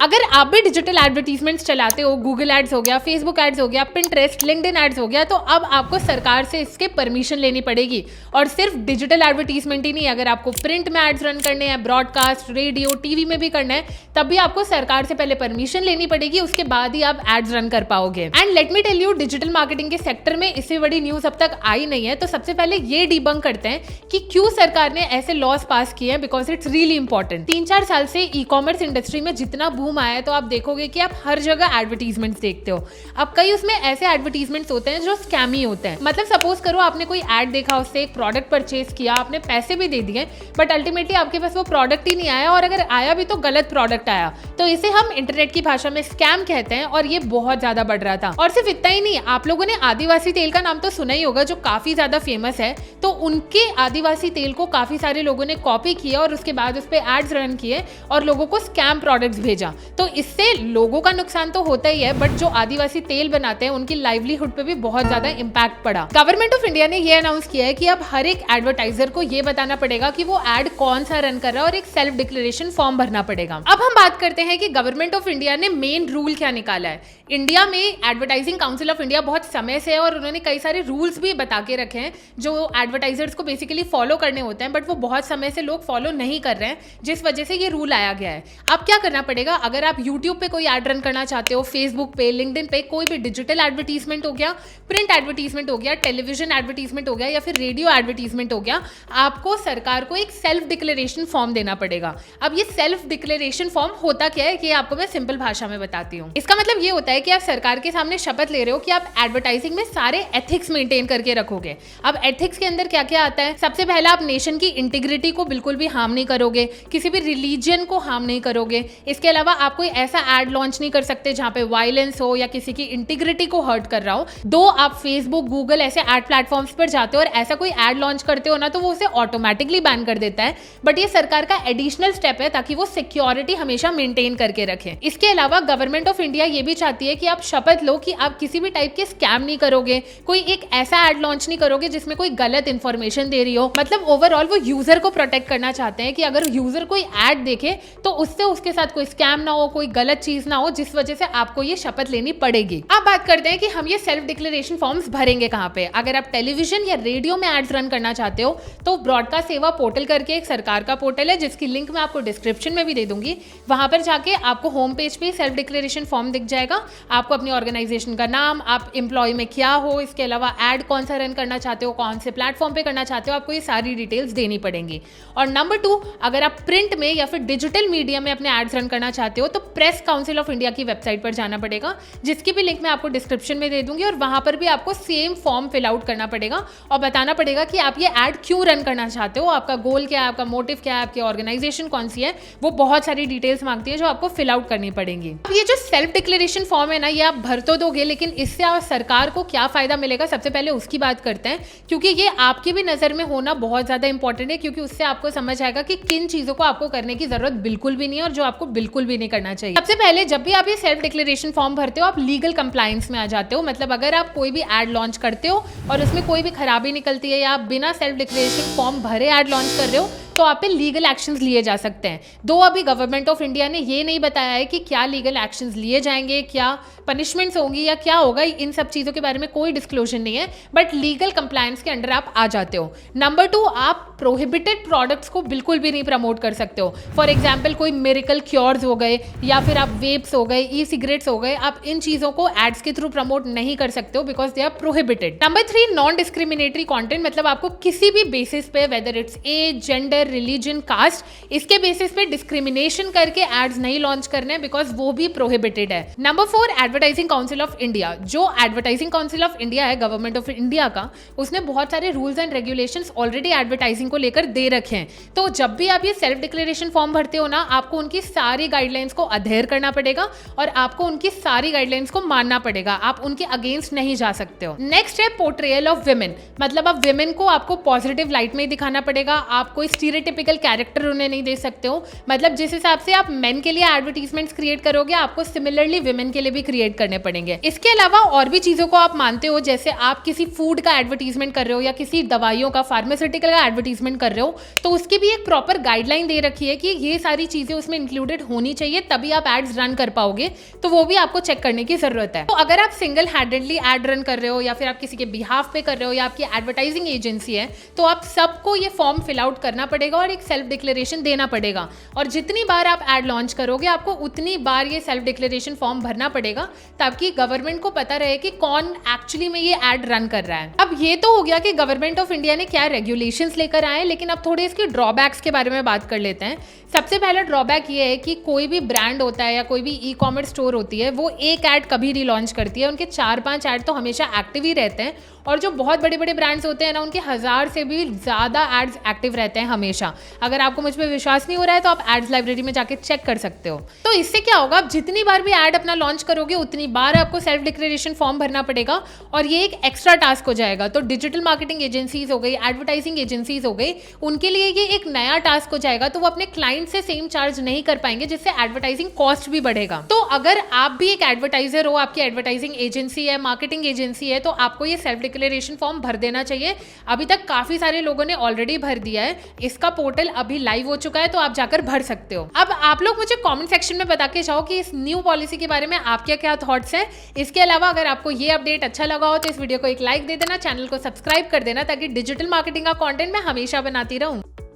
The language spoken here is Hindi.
अगर आप भी डिजिटल एडवर्टीजमेंट्स चलाते हो, गूगल एड्स हो गया, फेसबुक एड्स हो गया, पिंटरेस्ट, लिंक्डइन एड्स हो गया, तो अब आपको सरकार से इसके परमिशन लेनी पड़ेगी। और सिर्फ डिजिटल एडवर्टीजमेंट ही नहीं, अगर आपको प्रिंट में एड्स रन करने हैं, ब्रॉडकास्ट, रेडियो, टीवी में भी करना है, तब भी आपको सरकार से पहले परमिशन लेनी पड़ेगी, उसके बाद ही आप एड्स रन कर पाओगे। And let me tell you, digital marketing के सेक्टर में इससे बड़ी न्यूज अब तक आई नहीं है। तो सबसे पहले ये डिबंक करते हैं कि क्यों सरकार ने ऐसे लॉस पास किए हैं, बिकॉज इट्स रियली इंपॉर्टेंट। 3-4 साल से ई कॉमर्स इंडस्ट्री में जितना बूम आया है, तो आप देखोगे कि आप हर जगह एडवर्टीजमेंट्स देखते हो। अब कई उसमें ऐसे एडवर्टीजमेंट्स होते हैं जो स्कैमी होते हैं। मतलब सपोज करो आपने कोई एड देखा, उससे एक प्रोडक्ट परचेज किया, आपने पैसे भी दे दिए, बट अल्टीमेटली आपके पास वो प्रोडक्ट ही नहीं आया, और अगर आया भी तो गलत प्रोडक्ट आया। तो इसे हम इंटरनेट की भाषा में स्कैम कहते हैं, और ये बहुत ज्यादा बढ़ रहा था। और सिर्फ इतना ही नहीं, आप लोगों ने आदिवासी तेल का नाम तो सुना ही होगा, जो काफी ज्यादा फेमस है। तो उनके आदिवासी तेल को काफी सारे लोगों ने कॉपी किया और उसके बाद उस पर एड्स रन किए और लोगों को स्कैम प्रोडक्ट्स भेजा। तो इससे लोगों का नुकसान तो होता ही है, बट जो आदिवासी तेल बनाते हैं उनकी लाइवलीहुड पे भी बहुत ज्यादा इंपैक्ट पड़ा। गवर्नमेंट ऑफ इंडिया ने ये अनाउंस किया है कि अब हर एक एडवर्टाइजर को ये बताना पड़ेगा कि वो एड कौन सा रन कर रहा है, और एक सेल्फ डिक्लेरेशन फॉर्म भरना पड़ेगा। अब हम बात करते हैं कि गवर्नमेंट ऑफ इंडिया ने मेन रूल क्या निकाला है। इंडिया में एडवर्टाइजिंग काउंसिल ऑफ इंडिया बहुत समय से है, और उन्होंने कई सारे रूल्स भी बता के रखे हैं जो एडवर्टाइजर्स को बेसिकली फॉलो करने होते हैं, बट वो बहुत समय से लोग फॉलो नहीं कर रहे हैं, जिस वजह से ये रूल आया गया है। अब क्या करना पड़ेगा, अगर आप यूट्यूब पे कोई एड रन करना चाहते हो, फेसबुक पे, लिंक्डइन पे, कोई भी डिजिटल एडवर्टीजमेंट हो गया, प्रिंट एडवर्टीजमेंट हो गया, टेलीविजन एडवर्टीजमेंट हो गया, या फिर रेडियो एडवर्टीजमेंट हो गया, आपको सरकार को एक सेल्फ डिक्लेरेशन फॉर्म देना पड़ेगा। अब ये सेल्फ डिक्लेरेशन फॉर्म होता क्या है कि आपको मैं सिंपल भाषा में बताती हूँ। इसका मतलब ये होता है कि आप सरकार के सामने शपथ ले रहे हो कि आप एडवर्टाइजिंग में सारे एथिक्स मेंटेन करके रखोगे। अब एथिक्स के अंदर क्या क्या आता है, सबसे पहला आप नेशन की इंटीग्रिटी को बिल्कुल भी हार्म नहीं करोगे, किसी भी रिलीजन को हार्म नहीं करोगे। इसके अलावा आप कोई ऐसा एड लॉन्च नहीं कर सकते जहां पे वायलेंस हो या किसी की इंटीग्रिटी को हर्ट कर रहा हो। दो, आप फेसबुक, गूगल ऐसे एड प्लेटफॉर्म्स पर जाते हो और ऐसा कोई एड लॉन्च करते हो ना, तो वो उसे ऑटोमेटिकली बैन कर देता है, बट ये सरकार का एडिशनल स्टेप है ताकि वो सिक्योरिटी हमेशा मेंटेन करके रखें। इसके अलावा गवर्नमेंट ऑफ इंडिया ये भी चाहती है कि आप शपथ लो कि आप किसी भी टाइप के स्कैम नहीं करोगे, कोई एक ऐसा एड लॉन्च नहीं करोगे जिसमें कोई गलत इंफॉर्मेशन दे रही हो। मतलब ओवरऑल वो यूजर को प्रोटेक्ट करना चाहते हैं कि अगर यूजर कोई एड देखे तो उससे उसके साथ कोई स्कैम ना हो, कोई गलत चीज ना हो, जिस वजह से आपको ये शपथ लेनी पड़ेगी। अब बात करते हैं कि हम ये सेल्फ डिक्लेरेशन फॉर्म्स भरेंगे कहां पे। अगर आप टेलीविजन या रेडियो में एड्स रन करना चाहते हो तो ब्रॉडकास्ट सेवा पोर्टल करके एक सरकार का पोर्टल है, जिसकी लिंक मैं आपको डिस्क्रिप्शन में भी दे दूंगी। वहां पर जाके आपको होम पेज पे सेल्फ डिक्लेरेशन फॉर्म दिख जाएगा। आपको अपनी ऑर्गेनाइजेशन का नाम, आप एम्प्लॉय में क्या हो, इसके अलावा एड कौन सा रन करना चाहते हो, कौन से प्लेटफॉर्म पे करना चाहते हो, आपको ये सारी डिटेल्स देनी पड़ेंगी। और नंबर 2, अगर आप प्रिंट में या फिर डिजिटल मीडिया में अपने एड्स रन करना चाहते हो तो प्रेस काउंसिल ऑफ इंडिया की वेबसाइट पर जाना पड़ेगा, जिसकी भी लिंक मैं आपको डिस्क्रिप्शन में दे दूंगी। और वहां पर भी आपको सेम फॉर्म फिल आउट करना पड़ेगा और बताना पड़ेगा कि आप ये एड क्यों रन करना चाहते हो, आपका गोल क्या है, आपका मोटिव क्या है, आपकी ऑर्गेनाइजेशन कौन सी है। वो बहुत सारी डिटेल्स मांगती है जो आपको फिल आउट करनी पड़ेंगी। अब ये जो सेल्फ डिक्लेरेशन फॉर्म है ना, ये आप भर तो दोगे, लेकिन इससे सरकार को क्या फायदा मिलेगा, सबसे पहले उसकी बात करते हैं, क्योंकि ये आपकी भी नजर में होना बहुत ज्यादा इंपॉर्टेंट है, क्योंकि उससे आपको समझ आएगा कि किन चीजों को आपको करने की जरूरत बिल्कुल भी नहीं है और जो आपको बिल्कुल भी नहीं करना चाहिए। सबसे पहले जब भी आप ये सेल्फ डिक्लेरेशन फॉर्म भरते हो, आप लीगल कंप्लायंस में आ जाते हो। मतलब अगर आप कोई भी एड लॉन्च करते हो और उसमें कोई भी खराबी निकलती है, या आप बिना सेल्फ डिक्लेरेशन फॉर्म भरे एड लॉन्च कर रहे हो, तो आप पे लीगल एक्शंस लिए जा सकते हैं। दो, अभी गवर्नमेंट ऑफ इंडिया ने ये नहीं बताया है कि क्या लीगल एक्शंस लिए जाएंगे, क्या पनिशमेंट्स होंगी या क्या होगा, इन सब चीज़ों के बारे में कोई डिस्क्लोजर नहीं है, बट लीगल कंप्लायंस के अंडर आप आ जाते हो। नंबर 2, आप प्रोहिबिटेड प्रोडक्ट्स को बिल्कुल भी नहीं प्रमोट कर सकते हो। फॉर एग्जाम्पल कोई मिरेकल क्योर्स हो गए, या फिर आप वेप्स हो गए, ई सिगरेट्स हो गए, आप इन चीज़ों को एड्स के थ्रू प्रमोट नहीं कर सकते हो, because they are prohibited. Number 3, non discriminatory content, मतलब आपको किसी भी बेसिस पे, whether it's age, gender, religion, caste, इसके बेसिस पे डिस्क्रिमिनेशन करके एड्स नहीं लॉन्च करने, बिकॉज वो भी प्रोहिबिटेड है। Number 4, advertising council of India. जो एडवर्टाइजिंग काउंसिल ऑफ इंडिया है गवर्नमेंट ऑफ इंडिया का, उसने बहुत सारे rules and regulations already advertising को लेकर दे रखे हैं। तो जब भी आप ये सेल्फ डिक्लेरेशन फॉर्म भरते हो ना, आपको उनकी सारी गाइडलाइंस को अधेर करना पड़ेगा और आपको उनकी सारी गाइडलाइंस को मानना पड़ेगा। आप उनके अगेंस्ट नहीं जा सकते हो। नेक्स्ट है पोर्ट्रेयल ऑफ विमेन, मतलब अब विमेन को आपको पॉजिटिव लाइट में दिखाना पड़ेगा। आप कोई स्टीरियोटिपिकल कैरेक्टर उन्हें नहीं दे सकते हो। मतलब जिस हिसाब से आप मेन के लिए एडवर्टीजमेंट्स क्रिएट करोगे, आपको सिमिलरली विमेन के लिए भी क्रिएट करने पड़ेंगे। इसके अलावा और भी चीजों को आप मानते हो, जैसे आप किसी फूड का एडवर्टीजमेंट कर रहे हो या किसी दवाइयों का, फार्मास्यूटिकल का एडवर्टीजमेंट एडवर्टीजमेंट कर रहे हो तो उसकी भी एक प्रॉपर गाइडलाइन दे रखी है कि ये सारी चीज़ें उसमें इंक्लूडेड होनी चाहिए, तभी आप एड्स रन कर पाओगे। तो वो भी आपको चेक करने की ज़रूरत है। तो अगर आप सिंगल हैंडेडली एड रन कर रहे हो या फिर आप किसी के बिहाफ पे कर रहे हो या आपकी एडवर्टाइजिंग एजेंसी है, तो आप सबको ये फॉर्म फिल आउट करना पड़ेगा और एक सेल्फ डिक्लेरेशन देना पड़ेगा। और जितनी बार आप एड लॉन्च करोगे आपको उतनी बार ये सेल्फ डिक्लेरेशन फॉर्म भरना पड़ेगा, ताकि गवर्नमेंट को पता रहे कि कौन एक्चुअली में ये एड रन कर रहा है। अब ये तो हो गया कि गवर्नमेंट ऑफ इंडिया ने क्या रेगुलेशंस लेकर आए, लेकिन अब थोड़े इसके ड्रॉबैक्स के बारे में बात कर लेते हैं। सबसे पहला ड्रॉबैक ये है कि कोई भी ब्रांड होता है या कोई भी ई कॉमर्स स्टोर होती है, वो एक ऐड कभी नहीं लॉन्च करती है। उनके 4-5 ऐड तो हमेशा एक्टिव ही रहते हैं। और जो बहुत बड़े बड़े ब्रांड्स होते हैं ना, उनके 1000 से भी ज़्यादा एड्स एक्टिव रहते हैं हमेशा। अगर आपको मुझ पर विश्वास नहीं हो रहा है तो आप एड्स लाइब्रेरी में जाके चेक कर सकते हो। तो इससे क्या होगा, आप जितनी बार भी ऐड अपना लॉन्च करोगे उतनी बार आपको सेल्फ डिक्लेरेशन फॉर्म भरना पड़ेगा और ये एक एक्स्ट्रा टास्क हो जाएगा। तो डिजिटल मार्केटिंग एजेंसीज हो गई, एडवर्टाइजिंग एजेंसीज हो गई, उनके लिए ये एक नया टास्क हो जाएगा। तो वो अपने क्लाइंट से सेम चार्ज नहीं कर पाएंगे, जिससे एडवर्टाइजिंग कॉस्ट भी बढ़ेगा। तो अगर आप भी एक एडवर्टाइजर हो, आपकी एडवर्टाइजिंग एजेंसी है, मार्केटिंग एजेंसी है, तो आपको ये सेल्फ डिक्लेरेशन फॉर्म भर देना चाहिए। अभी तक काफी सारे लोगों ने ऑलरेडी भर दिया है। इसका पोर्टल अभी लाइव हो चुका है, तो आप जाकर भर सकते हो। अब आप लोग मुझे कमेंट सेक्शन में बता के जाओ कि इस न्यू पॉलिसी के बारे में आपके क्या थॉट्स हैं। इसके अलावा अगर आपको ये अपडेट अच्छा लगा हो तो इस वीडियो को एक लाइक दे देना, चैनल को सब्सक्राइब कर देना, ताकि डिजिटल मार्केटिंग का कंटेंट मैं हमेशा बनाती रहूं।